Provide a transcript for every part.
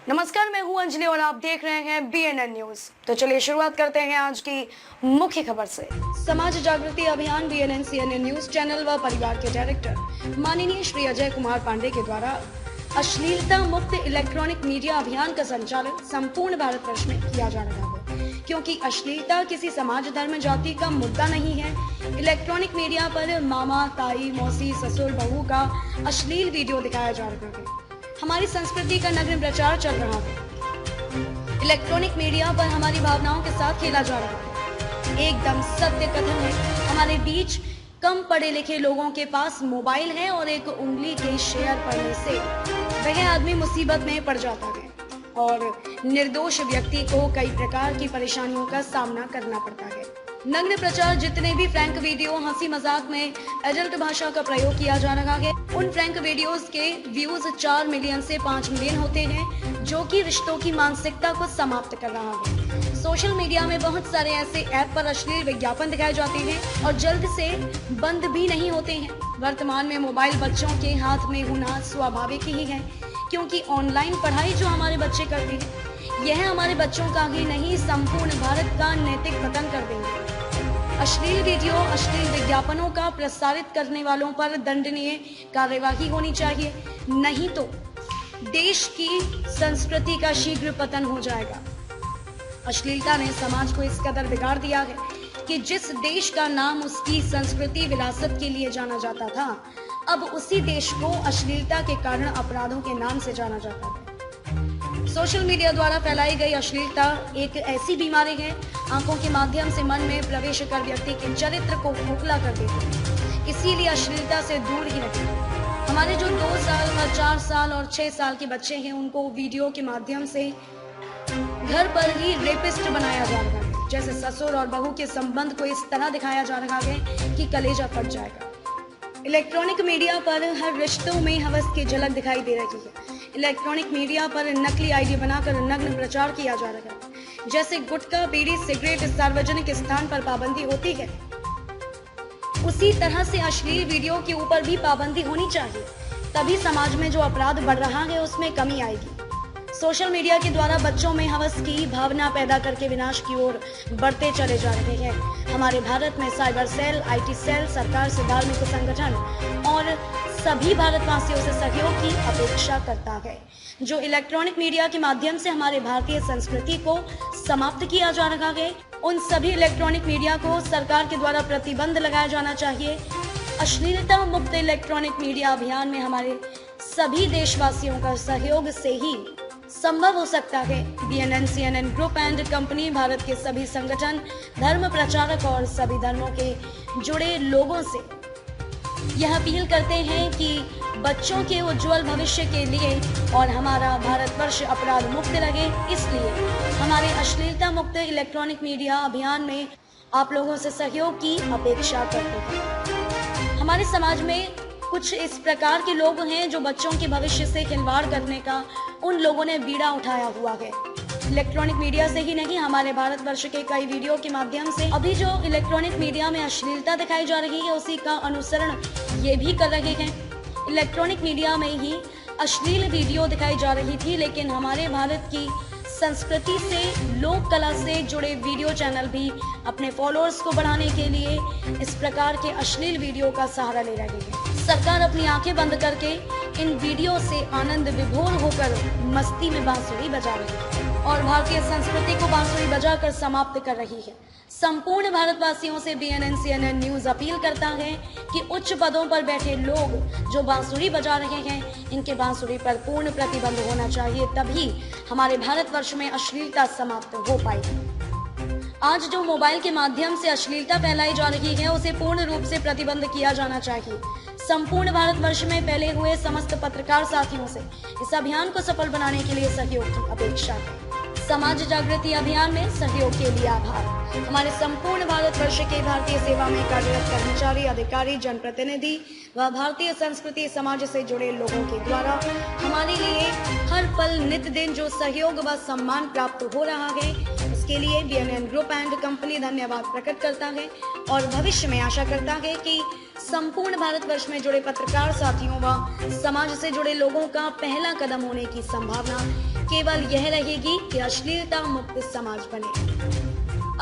नमस्कार, मैं हूं अंजलि और आप देख रहे हैं BNN न्यूज। तो चलिए शुरुआत करते हैं आज की मुख्य खबर से। समाज जागृति अभियान BNN CNN न्यूज चैनल व परिवार के डायरेक्टर माननीय श्री अजय कुमार पांडे के द्वारा अश्लीलता मुक्त इलेक्ट्रॉनिक मीडिया अभियान का संचालन संपूर्ण भारतवर्ष में किया जा रहा है, क्योंकि अश्लीलता किसी समाज, धर्म, जाति का मुद्दा नहीं है। इलेक्ट्रॉनिक मीडिया पर मामा, ताई, मौसी, ससुर, बहू का अश्लील वीडियो दिखाया जा रहा है। हमारी संस्कृति का नग्न प्रचार चल रहा है। इलेक्ट्रॉनिक मीडिया पर हमारी भावनाओं के साथ खेला जा रहा है। एकदम सत्य कथन है, हमारे बीच कम पढ़े लिखे लोगों के पास मोबाइल है और एक उंगली के शेयर पड़ने से वह आदमी मुसीबत में पड़ जाता है और निर्दोष व्यक्ति को कई प्रकार की परेशानियों का सामना करना पड़ता है। नग्न प्रचार, जितने भी फ्रैंक वीडियो हंसी मजाक में एडल्ट भाषा का प्रयोग किया जा रहा है, उन फ्रैंक वीडियोस के व्यूज 4 मिलियन से 5 मिलियन होते हैं, जो कि रिश्तों की मानसिकता को समाप्त कर रहा है। सोशल मीडिया में बहुत सारे ऐसे ऐप पर अश्लील विज्ञापन दिखाए जाते हैं और जल्द से बंद भी नहीं होते हैं। वर्तमान में मोबाइल बच्चों के हाथ में होना स्वाभाविक ही है, क्योंकि ऑनलाइन पढ़ाई जो हमारे बच्चे करते हैं, यह हमारे बच्चों का ही नहीं, संपूर्ण भारत का नैतिक पतन कर देंगे। अश्लील वीडियो, अश्लील विज्ञापनों का प्रसारित करने वालों पर दंडनीय कार्यवाही होनी चाहिए, नहीं तो देश की संस्कृति का शीघ्र पतन हो जाएगा। अश्लीलता ने समाज को इस कदर बिगाड़ दिया है कि जिस देश का नाम उसकी संस्कृति, विरासत के लिए जाना जाता था, अब उसी देश को अश्लीलता के कारण अपराधों के नाम से जाना जाता है। सोशल मीडिया द्वारा फैलाई गई अश्लीलता एक ऐसी बीमारी है, आंखों के माध्यम से मन में प्रवेश कर व्यक्ति के चरित्र को खोखला कर देती है। इसीलिए अश्लीलता से दूर ही रहें। हमारे जो 2 साल, 4 साल और 6 साल के बच्चे हैं, उनको वीडियो के माध्यम से घर पर ही रेपिस्ट बनाया जा रहा है। जैसे ससुर और बहू के संबंध को इस तरह दिखाया जा रहा है कि कलेजा फट जाएगा। इलेक्ट्रॉनिक मीडिया पर हर रिश्तों में हवस की झलक दिखाई दे रही है। इलेक्ट्रॉनिक मीडिया पर नकली आईडी बनाकर नग्न प्रचार किया जा रहा है। जैसे गुटखा, बीड़ी, सिगरेट सार्वजनिक स्थान पर पाबंदी होती है, उसी तरह से अश्लील वीडियो के ऊपर भी पाबंदी होनी चाहिए। तभी समाज में जो अपराध बढ़ रहा है उसमें कमी आएगी। सोशल मीडिया के द्वारा बच्चों में हवस की भावना पैदा करके विनाश की ओर बढ़ते चले जा रहे हैं। हमारे भारत में साइबर सेल, IT सेल, सरकार से धार्मिक संगठन और सभी भारतवासियों से सहयोग की अपेक्षा करता है। जो इलेक्ट्रॉनिक मीडिया के माध्यम से हमारे भारतीय संस्कृति को समाप्त किया जा रहा है, उन सभी इलेक्ट्रॉनिक मीडिया को सरकार के द्वारा प्रतिबंध लगाया जाना चाहिए। अश्लीलता मुक्त इलेक्ट्रॉनिक मीडिया अभियान में हमारे सभी देशवासियों का सहयोग से ही संभव हो सकता है। BNN CNN group and company Bharat के सभी संगठन, धर्म प्रचारक और सभी धर्मों के जुड़े लोगों से यह अपील करते हैं कि बच्चों के उज्जवल भविष्य के लिए और हमारा भारतवर्ष अपराध मुक्त रहे, इसलिए हमारे अश्लीलता मुक्त इलेक्ट्रॉनिक मीडिया अभियान में आप लोगों से सहयोग की अपेक्षा करते हैं। हमारे समाज में कुछ इस प्रकार के लोग हैं जो बच्चों के भविष्य से खिलवाड़ करने का उन लोगों ने बीड़ा उठाया हुआ है। इलेक्ट्रॉनिक मीडिया से ही नहीं, हमारे भारतवर्ष के कई वीडियो के माध्यम से अभी जो इलेक्ट्रॉनिक मीडिया में अश्लीलता दिखाई जा रही है, उसी का अनुसरण ये भी कर रहे हैं। इलेक्ट्रॉनिक मीडिया में ही अश्लील वीडियो दिखाई जा रही थी, लेकिन हमारे भारत की संस्कृति से, लोक कला से जुड़े वीडियो चैनल भी अपने फॉलोअर्स को बढ़ाने के लिए इस प्रकार के अश्लील वीडियो का सहारा ले रहे हैं। सरकार अपनी आंखें बंद करके इन वीडियो से आनंद विभोर होकर मस्ती में बांसुरी बजा रही है और भारतीय संस्कृति को बांसुरी बजाकर समाप्त कर रही है। संपूर्ण भारतवासियों से BNN CNN न्यूज अपील करता है कि उच्च पदों पर बैठे लोग जो बांसुरी बजा रहे हैं, इनके बांसुरी पर पूर्ण प्रतिबंध होना चाहिए, तभी हमारे भारतवर्ष में अश्लीलता समाप्त हो पाएगी। आज जो मोबाइल के माध्यम से अश्लीलता फैलाई जा रही है, उसे पूर्ण रूप से प्रतिबंध किया जाना चाहिए। संपूर्ण भारतवर्ष में फैले हुए समस्त पत्रकार साथियों से इस अभियान को सफल बनाने के लिए सहयोग की अपेक्षा है। समाज जागृति अभियान में सहयोग के लिए आभार। हमारे संपूर्ण भारतवर्ष के भारतीय सेवा में कार्यरत कर्मचारी, अधिकारी, जनप्रतिनिधि व भारतीय संस्कृति समाज से जुड़े लोगों के द्वारा हमारे लिए हर पल नित दिन जो सहयोग व सम्मान प्राप्त हो रहा है, इसके लिए BNN ग्रुप एंड कंपनी धन्यवाद प्रकट करता है और भविष्य में आशा करता है कि संपूर्ण भारतवर्ष में जुड़े पत्रकार साथियों व समाज से जुड़े लोगों का पहला कदम होने की संभावना केवल यह रहेगी कि अश्लीलता मुक्त समाज बने।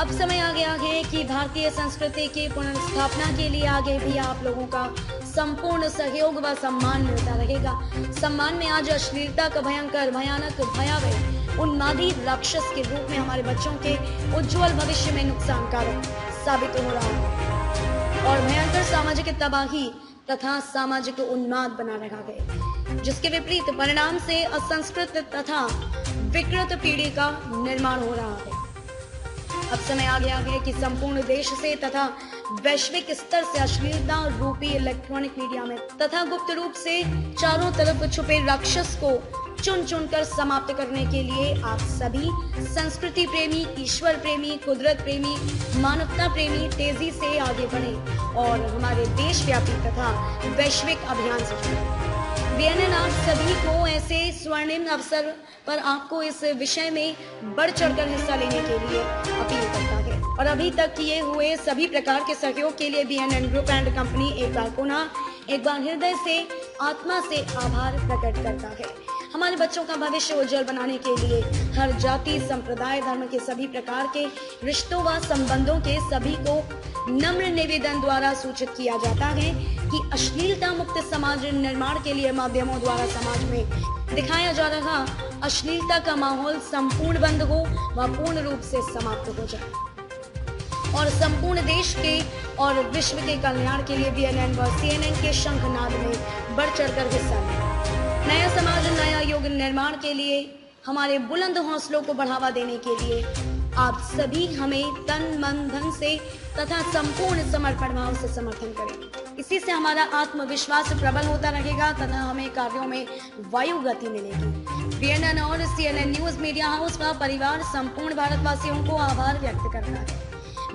अब समय आ गया है कि भारतीय संस्कृति की पुनर्स्थापना के लिए आगे भी आप लोगों का संपूर्ण सहयोग व सम्मान मिलता रहेगा। सम्मान में आज अश्लीलता का भयानक भयावह उन्मादी राक्षस के रूप में हमारे बच्चों के उज्जवल भविष्य में नुकसानकारक साबित हो रहा है और भयंकर सामाजिक तबाही तथा सामाजिक उन्माद बना रखा है, जिसके विपरीत परिणाम से असंस्कृत तथा विकृत पीढ़ी का निर्माण हो रहा है। अब समय आ गया है कि संपूर्ण देश से तथा वैश्विक स्तर से अश्लीलता रूपी इलेक्ट्रॉनिक मीडिया में तथा गुप्त रूप से चारों तरफ छुपे राक्षस को चुन चुनकर समाप्त करने के लिए आप सभी संस्कृति प्रेमी, ईश्वर प्रेमी, कुदरत प्रेमी, मानवता प्रेमी तेजी से आगे बढ़े और हमारे देशव्यापी तथा वैश्विक अभियान से जुड़े। बीएनएन आप सभी को ऐसे स्वर्णिम अवसर पर आपको इस विषय में बढ़ चढ़कर हिस्सा लेने के लिए अपील करता है और अभी तक किए हुए सभी प्रकार के सहयोग के लिए बीएनएन ग्रुप एंड कंपनी एक बार हृदय से आत्मा से आभार प्रकट करता है। हमारे बच्चों का भविष्य उज्जवल बनाने के लिए हर जाति, संप्रदाय, धर्म के सभी प्रकार के रिश्तों व संबंधों के सभी को नम्र निवेदन द्वारा सूचित किया जाता है कि अश्लीलता मुक्त समाज निर्माण के लिए माध्यमों द्वारा समाज में दिखाया जा रहा अश्लीलता का माहौल संपूर्ण बंद हो व पूर्ण रूप से समाप्त हो जाए और संपूर्ण देश के और विश्व के कल्याण के लिए बीएनएन व सीएनएन के शंखनाद में बढ़ चढ़कर हिस्सा लें। नया समाज, नया युग निर्माण के लिए हमारे बुलंद हौसलों को बढ़ावा देने के लिए आप सभी हमें तन मन धन से तथा संपूर्ण समर्पण भाव से समर्थन करें। इसी से हमारा आत्मविश्वास प्रबल होता रहेगा तथा हमें कार्यों में वायु गति मिलेगी। बीएनएन और सीएनएन न्यूज मीडिया हाउस का परिवार संपूर्ण भारतवासियों को आभार व्यक्त करता है।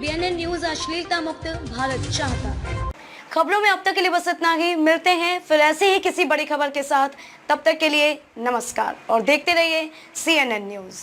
बीएनएन न्यूज अश्लीलता मुक्त भारत चाहता है। खबरों में अब तक के लिए बस इतना ही। मिलते हैं फिर ऐसे ही किसी बड़ी खबर के साथ। तब तक के लिए नमस्कार और देखते रहिए सीएनएन न्यूज।